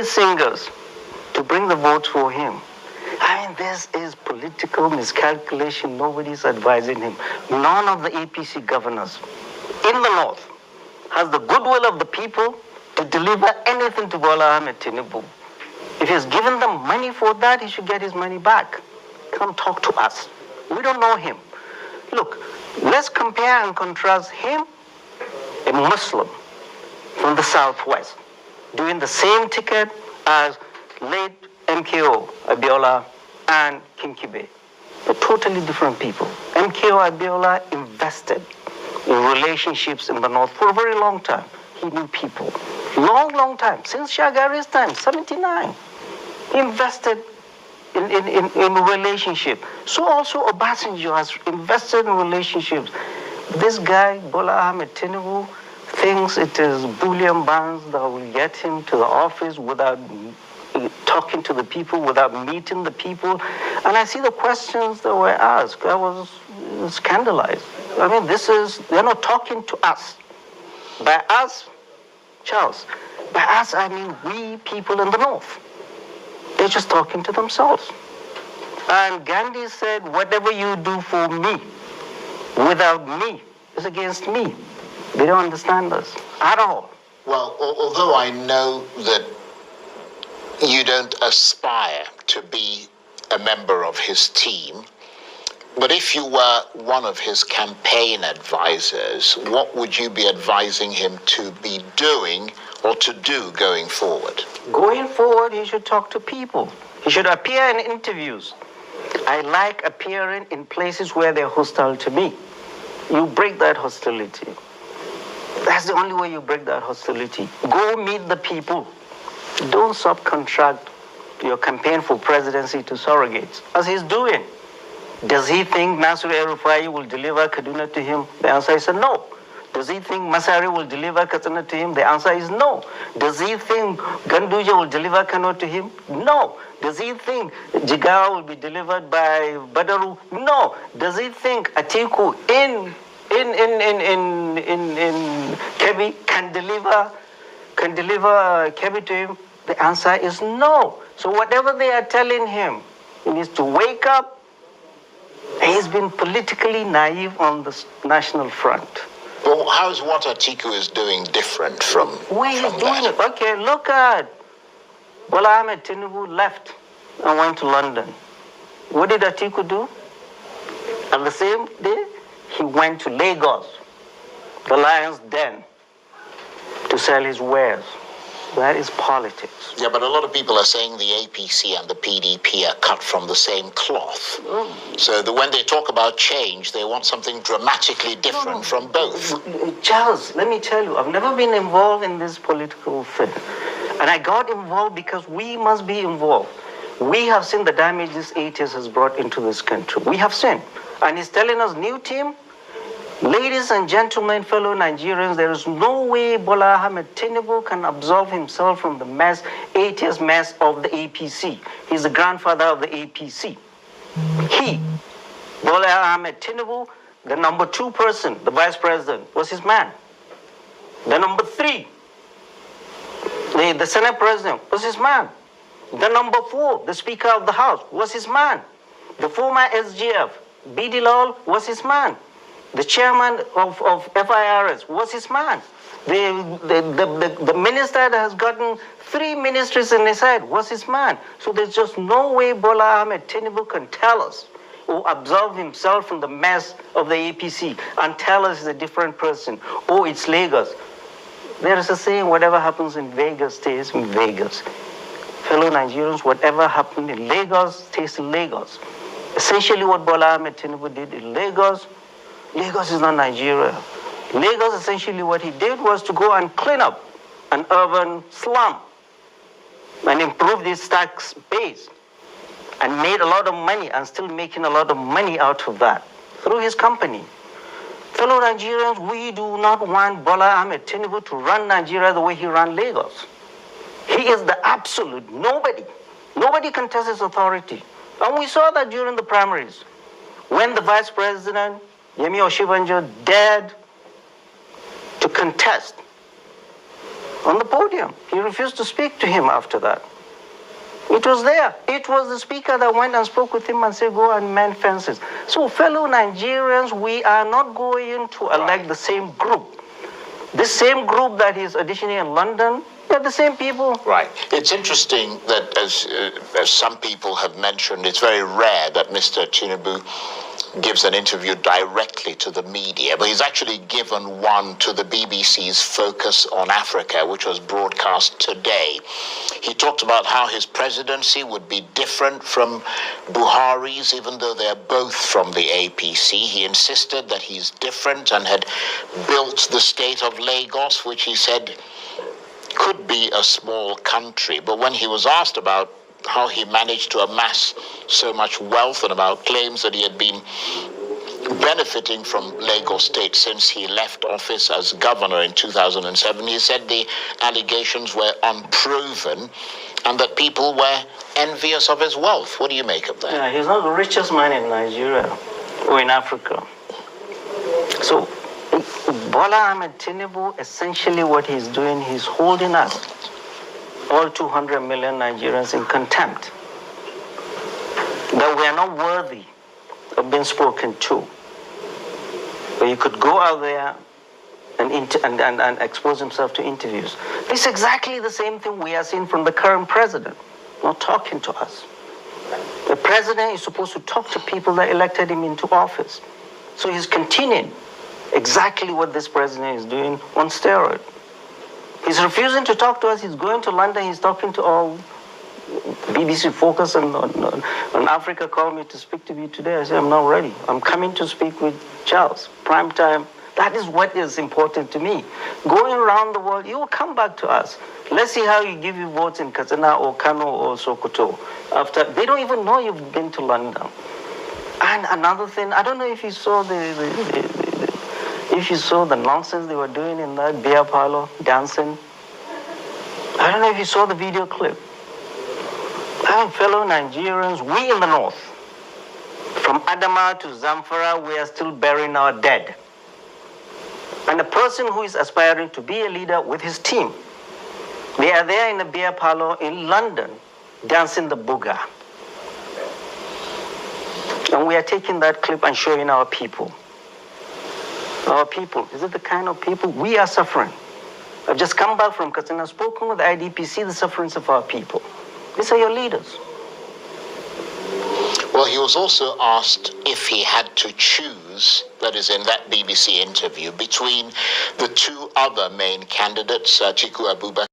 singers to bring the votes for him. I mean, this is political miscalculation. Nobody's advising him. None of the APC governors in the north has the goodwill of the people to deliver anything to Bola Ahmed Tinubu. If he's given them money for that, he should get his money back. Come talk to us. We don't know him. Look, let's compare and contrast him, a Muslim from the southwest, doing the same ticket as late MKO Abiola and Kinkibe. They're totally different people. MKO Abiola invested in relationships in the north for a very long time. He knew people. Long time. Since Shagari's time, 79. He invested in relationship. So also Obasanjo has invested in relationships. This guy, Bola Ahmed Tinubu, thinks it is bullion bonds that will get him to the office without talking to the people, without meeting the people. And I see the questions that were asked. I was scandalized. I mean, they're not talking to us. By us, Charles, by us, I mean we people in the north. They're just talking to themselves. And Gandhi said, whatever you do for me, without me, is against me. They don't understand us at all. Well, although I know that you don't aspire to be a member of his team, but if you were one of his campaign advisors, what would you be advising him to be doing or to do going forward? Going forward, he should talk to people. He should appear in interviews. I like appearing in places where they're hostile to me. You break that hostility. That's the only way you break that hostility. Go meet the people. Don't subcontract your campaign for presidency to surrogates, as he's doing. Does he think Nasir El-Rufai will deliver Kaduna to him? The answer is no. Does he think Masari will deliver Katsina to him? The answer is no. Does he think Ganduja will deliver Kano to him? No. Does he think Jigawa will be delivered by Badaru? No. Does he think Atiku in Kebbi can deliver Kebbi to him? The answer is no. So whatever they are telling him, he needs to wake up. He's been politically naive on the national front. Well, how is what Atiku is doing different from doing it? Okay, look at Bola Ahmed Tinubu left and went to London. What did Atiku do? On the same day, he went to Lagos, the lion's den, to sell his wares. That is politics. Yeah, but a lot of people are saying the APC and the PDP are cut from the same cloth. So that when they talk about change, they want something dramatically different from both. Charles, let me tell you, I've never been involved in this political thing. And I got involved because we must be involved. We have seen the damage this 8 years has brought into this country. We have seen. And he's telling us, new team, ladies and gentlemen, fellow Nigerians, there is no way Bola Ahmed Tinubu can absolve himself from the mess, 8 years mess of the APC. He's the grandfather of the APC. He, Bola Ahmed Tinubu, the number 2 person, the vice president, was his man. The number 3, the Senate president, was his man. The number 4, the Speaker of the House, was his man. The former SGF, B.D. Lawal, was his man. The chairman of FIRS was his man. The minister that has gotten 3 ministries in his head was his man. So there's just no way Bola Ahmed Tinubu can tell us or absolve himself from the mess of the APC and tell us he's a different person. Oh, it's Lagos. There is a saying, whatever happens in Vegas stays in Vegas. Fellow Nigerians, whatever happened in Lagos stays in Lagos. Essentially what Bola Ahmed Tinubu did in Lagos is not Nigeria. Lagos, essentially what he did was to go and clean up an urban slum and improve this tax base and made a lot of money and still making a lot of money out of that through his company. Fellow Nigerians, we do not want Bola Ahmed Tinubu to run Nigeria the way he ran Lagos. He is the absolute nobody. Nobody contests his authority. And we saw that during the primaries when the vice president, Yemi Oshibanjo, dared to contest on the podium. He refused to speak to him after that. It was there. It was the speaker that went and spoke with him and said, go and mend fences. So, fellow Nigerians, we are not going to elect the same group. This same group that is auditioning in London, they're the same people. Right. It's interesting that, as some people have mentioned, it's very rare that Mr. Tinubu gives an interview directly to the media, but he's actually given one to the BBC's Focus on Africa, which was broadcast today. He talked about how his presidency would be different from Buhari's, even though they're both from the APC. He insisted that he's different and had built the state of Lagos, which he said could be a small country. But when he was asked about how he managed to amass so much wealth and about claims that he had been benefiting from Lagos State since he left office as governor in 2007, he said the allegations were unproven and that people were envious of his wealth. What do you make of that? Yeah, he's not the richest man in Nigeria or in Africa. So Bola Ahmed Tinubu, essentially what he's doing, he's holding us, all 200 million Nigerians, in contempt. That we are not worthy of being spoken to. But he could go out there and expose himself to interviews. This is exactly the same thing we are seeing from the current president, not talking to us. The president is supposed to talk to people that elected him into office. So he's continuing exactly what this president is doing on steroid. He's refusing to talk to us. He's going to London. He's talking to all BBC Focus on Africa called me to speak to me today. I said, I'm not ready. I'm coming to speak with Charles. Prime time. That is what is important to me. Going around the world, you will come back to us. Let's see how you give you votes in Katsina or Kano or Sokoto. After they don't even know you've been to London. And another thing, I don't know if you saw the nonsense they were doing in that beer parlor, dancing. I don't know if you saw the video clip. Fellow Nigerians, we in the north, from Adama to Zamfara, we are still burying our dead. And a person who is aspiring to be a leader with his team, they are there in a beer parlor in London, dancing the booga. And we are taking that clip and showing our people. Our people, is it the kind of people we are suffering? I've just come back from Katsina, spoken with the IDP, see the sufferings of our people. These are your leaders. Well, he was also asked if he had to choose, that is in that BBC interview, between the two other main candidates, Atiku Abubakar